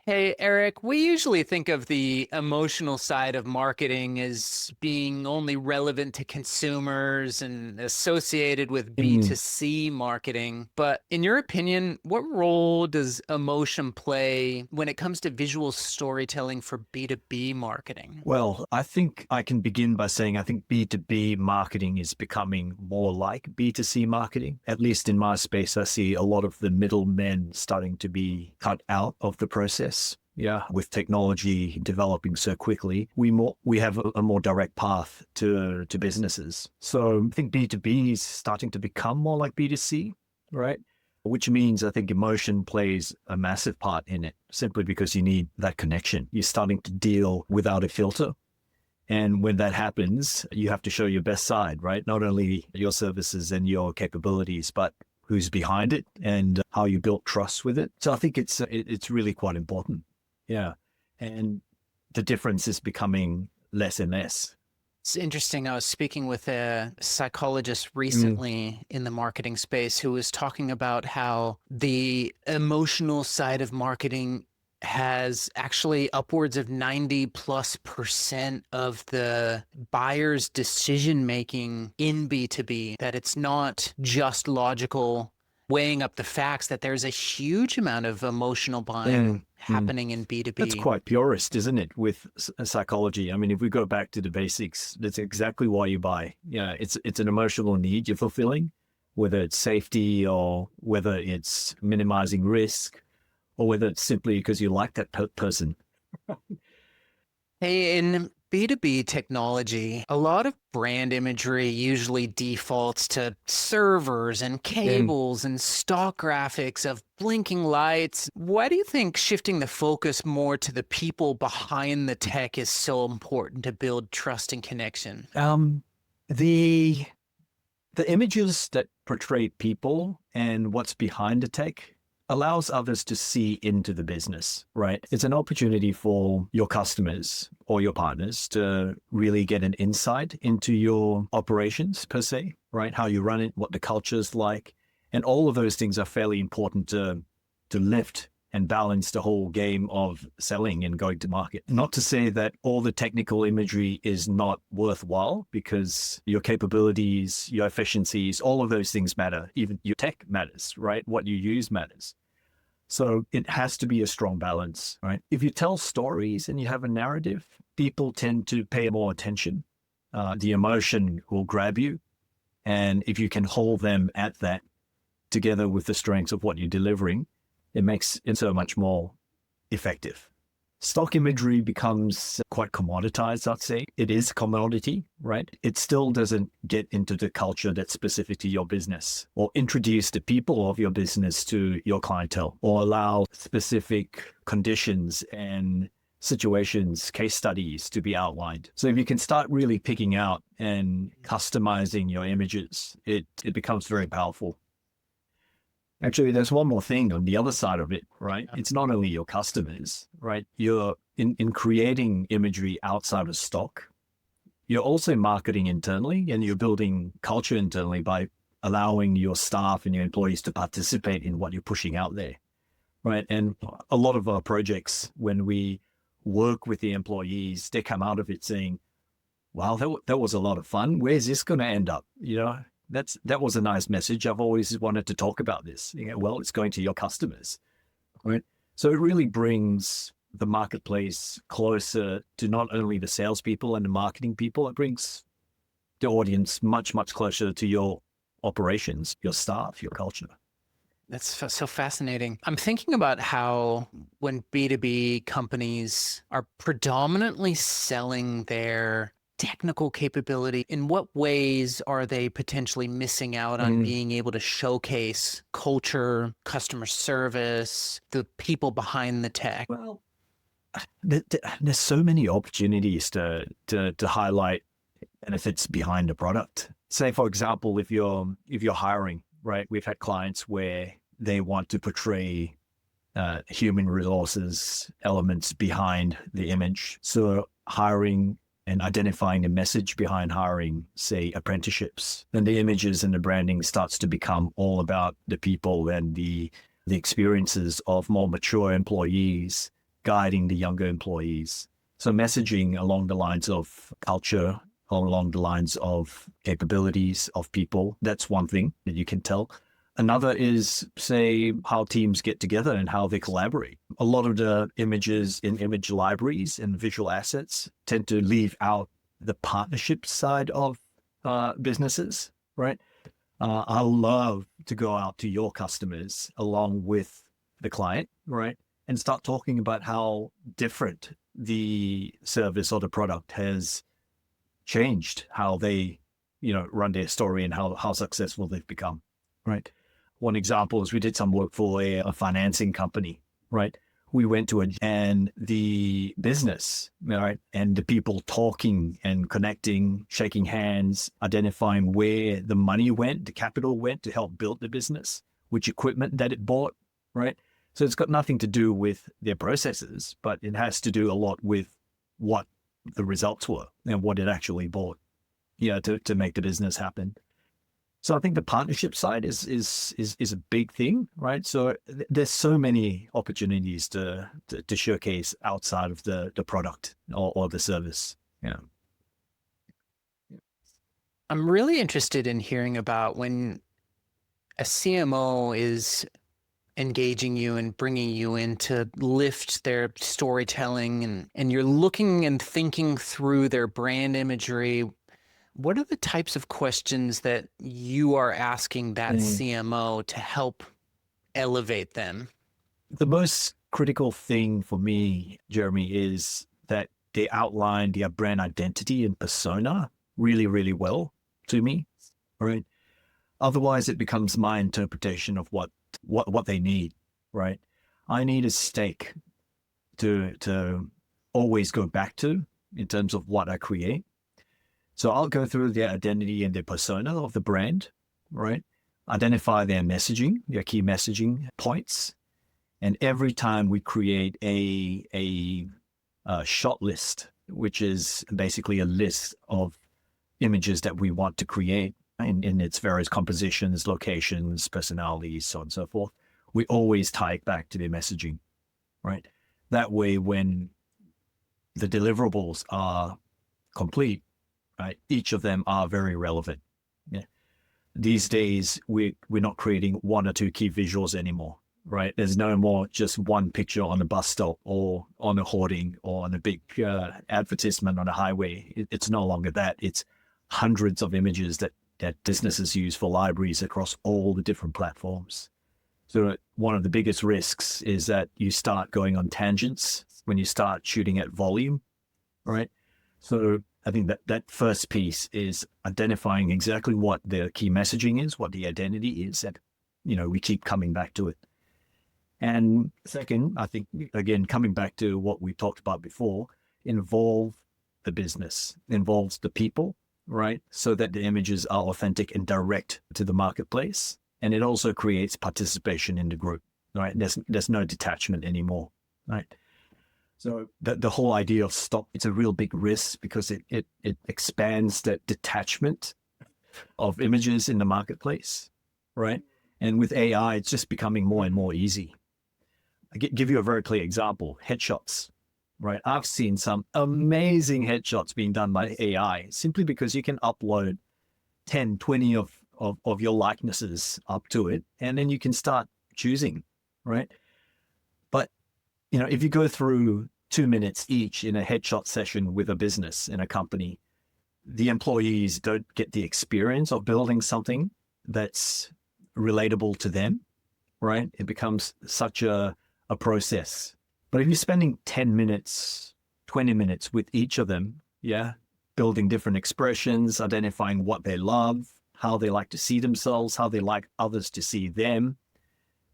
Hey, Eric, we usually think of the emotional side of marketing as being only relevant to consumers and associated with Mm, B2C marketing. But in your opinion, what role does emotion play when it comes to visual storytelling for B2B marketing? Well, I think I can begin by saying I think B2B marketing is becoming more like B2C marketing. At least in my space, I see a lot of the middlemen starting to be cut out of the process. Yeah, with technology developing so quickly, we have a more direct path to businesses. So I think B2B is starting to become more like B2C, right? Which means I think emotion plays a massive part in it simply because you need that connection. You're starting to deal without a filter. And when that happens, you have to show your best side, right? Not only your services and your capabilities, but who's behind it and how you built trust with it. So I think it's really quite important. Yeah. And the difference is becoming less and less. It's interesting. I was speaking with a psychologist Mm, recently in the marketing space who was talking about how the emotional side of marketing has actually upwards of 90+% of the buyer's decision making in B2B, that it's not just logical weighing up the facts, that there's a huge amount of emotional buying mm, mm. happening in That's B2B. quite purist, isn't it, with psychology? I mean, if we go back to the basics, that's exactly why you buy. Yeah, it's an emotional need you're fulfilling, whether it's safety or whether it's minimizing risk or whether it's simply because you like that person. Hey, in B2B technology, a lot of brand imagery usually defaults to servers and Mm. cables and stock graphics of blinking lights. Why do you think shifting the focus more to the people behind the tech is so important to build trust and connection? Um, the the images that portray people and what's behind the tech allows others to see into the business, right? It's an opportunity for your customers or your partners to really get an insight into your operations per se, right? How you run it, what the culture is like. And all of those things are fairly important to lift and balance the whole game of selling and going to market. Not to say that all the technical imagery is not worthwhile, because your capabilities, your efficiencies, all of those things matter. Even your tech matters, right? What you use matters. So it has to be a strong balance, right? If you tell stories and you have a narrative, people tend to pay more attention. The emotion will grab you. And if you can hold them at that together with the strengths of what you're delivering, it makes it so much more effective. Stock imagery becomes quite commoditized, I'd say. It is a commodity, right? It still doesn't get into the culture that's specific to your business or introduce the people of your business to your clientele or allow specific conditions and situations, case studies to be outlined. So if you can start really picking out and customizing your images, it becomes very powerful. Actually, there's one more thing on the other side of it, right? It's not only your customers, right? You're in creating imagery outside of stock. You're also marketing internally and you're building culture internally by allowing your staff and your employees to participate in what you're pushing out there, right? And a lot of our projects, when we work with the employees, they come out of it saying, wow, that was a lot of fun. Where's this going to end up? That was a nice message. I've always wanted to talk about this. Well, it's going to your customers, right? So it really brings the marketplace closer to not only the salespeople and the marketing people. It brings the audience much, much closer to your operations, your staff, your culture. So fascinating. I'm thinking about how when B2B companies are predominantly selling their technical capability, in what ways are they potentially missing out on Mm. being able to showcase culture, customer service, the people behind the tech? Well, there's so many opportunities to highlight benefits behind the product. Say, for example, if you're hiring, right? We've had clients where they want to portray human resources elements behind the image. So hiring and identifying the message behind hiring, say, apprenticeships, then the images and the branding starts to become all about the people and the experiences of more mature employees guiding the younger employees. So messaging along the lines of culture, along the lines of capabilities of people, that's one thing that you can tell. Another is, say, how teams get together and how they collaborate. A lot of the images in image libraries and visual assets tend to leave out the partnership side of businesses, right? I love to go out to your customers along with the client, right? And start talking about how different the service or the product has changed, how they, run their story and how successful they've become, right? One example is we did some work for a financing company, right? We went to and the business, right? And the people talking and connecting, shaking hands, identifying where the money went, the capital went to help build the business, which equipment that it bought, right? So it's got nothing to do with their processes, but it has to do a lot with what the results were and what it actually bought, to make the business happen. So I think the partnership side is a big thing, right? So there's so many opportunities to showcase outside of the product or the service. I'm really interested in hearing about when a CMO is engaging you and bringing you in to lift their storytelling and you're looking and thinking through their brand imagery. What are the types of questions that you are asking that CMO to help elevate them? The most critical thing for me, Jeremy, is that they outline their brand identity and persona really, really well to me, right? Otherwise, it becomes my interpretation of what they need, right? I need a stake to always go back to in terms of what I create. So I'll go through their identity and their persona of the brand, right? Identify their messaging, their key messaging points. And every time we create a shot list, which is basically a list of images that we want to create in its various compositions, locations, personalities, so on and so forth, we always tie it back to their messaging, right? That way, when the deliverables are complete, right, each of them are very relevant. Yeah. These days, we're not creating one or two key visuals anymore, right? There's no more just one picture on a bus stop or on a hoarding or on a big advertisement on a highway. It's no longer that. It's hundreds of images that businesses use for libraries across all the different platforms. So one of the biggest risks is that you start going on tangents when you start shooting at volume, right? So I think that first piece is identifying exactly what the key messaging is, what the identity is, and, we keep coming back to it. And second, I think, again, coming back to what we talked about before, involve the business, involves the people, right? So that the images are authentic and direct to the marketplace. And it also creates participation in the group, right? There's no detachment anymore, right? So the whole idea of stop, it's a real big risk because it expands the detachment of images in the marketplace, right? And with AI, it's just becoming more and more easy. I give you a very clear example, headshots, right? I've seen some amazing headshots being done by AI simply because you can upload 10, 20 of your likenesses up to it, and then you can start choosing, right? But, if you go through 2 minutes each in a headshot session with a business in a company, the employees don't get the experience of building something that's relatable to them, right? It becomes such a process. But if you're spending 10 minutes, 20 minutes with each of them, building different expressions, identifying what they love, how they like to see themselves, how they like others to see them,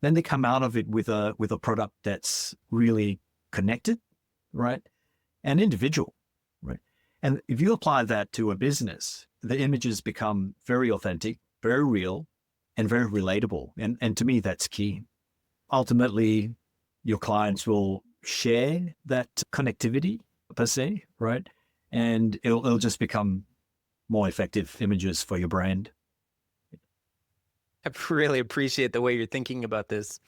then they come out of it with a product that's really connected, right? And individual, right? And if you apply that to a business, the images become very authentic, very real, and very relatable. And to me, that's key. Ultimately, your clients will share that connectivity per se, right? And it'll just become more effective images for your brand. I really appreciate the way you're thinking about this.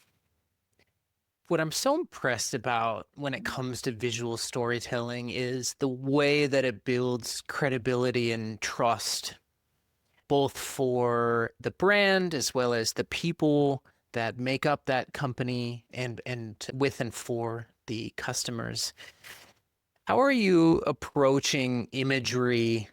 What I'm so impressed about when it comes to visual storytelling is the way that it builds credibility and trust, both for the brand as well as the people that make up that company and with and for the customers. How are you approaching imagery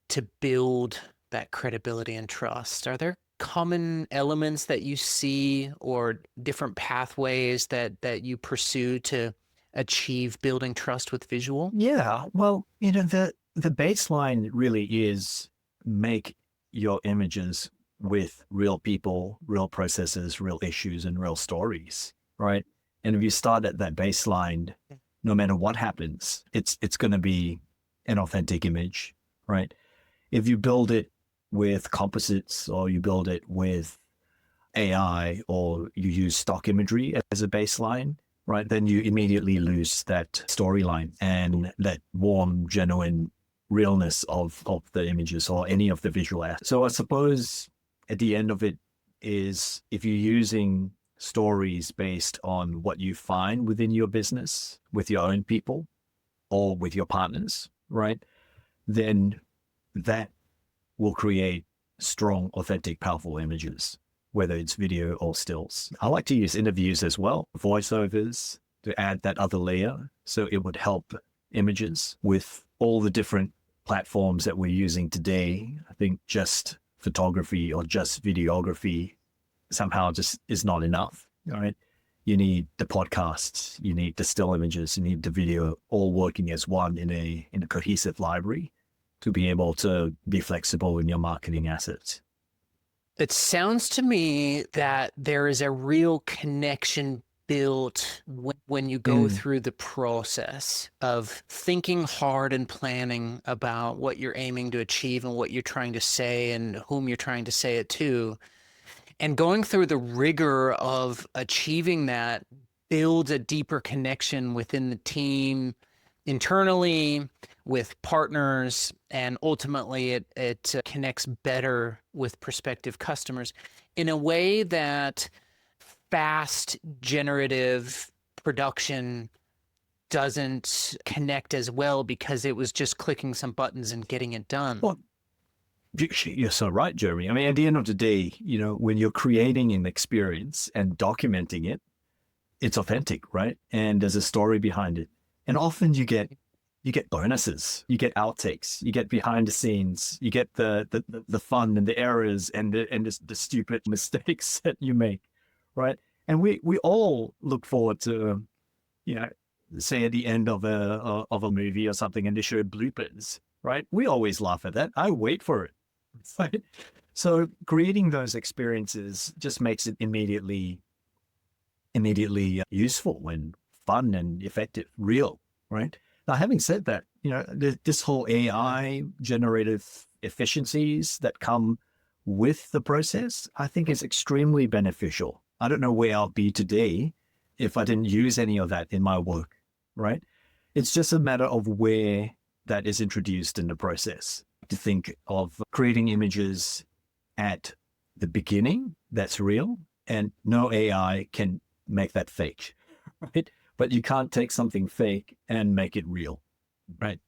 to build that credibility and trust? Are there common elements that you see or different pathways that you pursue to achieve building trust with visual? Yeah, well, the baseline really is make your images with real people, real processes, real issues, and real stories, right? And if you start at that baseline, no matter what happens, it's going to be an authentic image, right? If you build it with composites or you build it with AI or you use stock imagery as a baseline, right, then you immediately lose that storyline and that warm, genuine realness of the images or any of the visual assets. So I suppose at the end of it is if you're using stories based on what you find within your business with your own people or with your partners, right, then that will create strong, authentic, powerful images, whether it's video or stills. I like to use interviews as well, voiceovers to add that other layer. So it would help images with all the different platforms that we're using today. I think just photography or just videography somehow just is not enough. All right. You need the podcasts, you need the still images, you need the video all working as one in a cohesive library to be able to be flexible in your marketing assets. It sounds to me that there is a real connection built when you go through the process of thinking hard and planning about what you're aiming to achieve and what you're trying to say and whom you're trying to say it to. And going through the rigor of achieving that builds a deeper connection within the team, internally, with partners, and ultimately it connects better with prospective customers in a way that fast generative production doesn't connect as well because it was just clicking some buttons and getting it done. Well, you're so right, Jeremy. I mean, at the end of the day, when you're creating an experience and documenting it, it's authentic, right? And there's a story behind it. And often you get bonuses, you get outtakes, you get behind the scenes, you get the fun and the errors and the stupid mistakes that you make, right? And we all look forward to, say at the end of a movie or something and they show bloopers, right? We always laugh at that. I wait for it. Right? So creating those experiences just makes it immediately useful and fun and effective, real, right? Now, having said that, this whole AI generative efficiencies that come with the process, I think is extremely beneficial. I don't know where I'll be today if I didn't use any of that in my work, right? It's just a matter of where that is introduced in the process. To think of creating images at the beginning that's real, and no AI can make that fake, right? But you can't take something fake and make it real, right?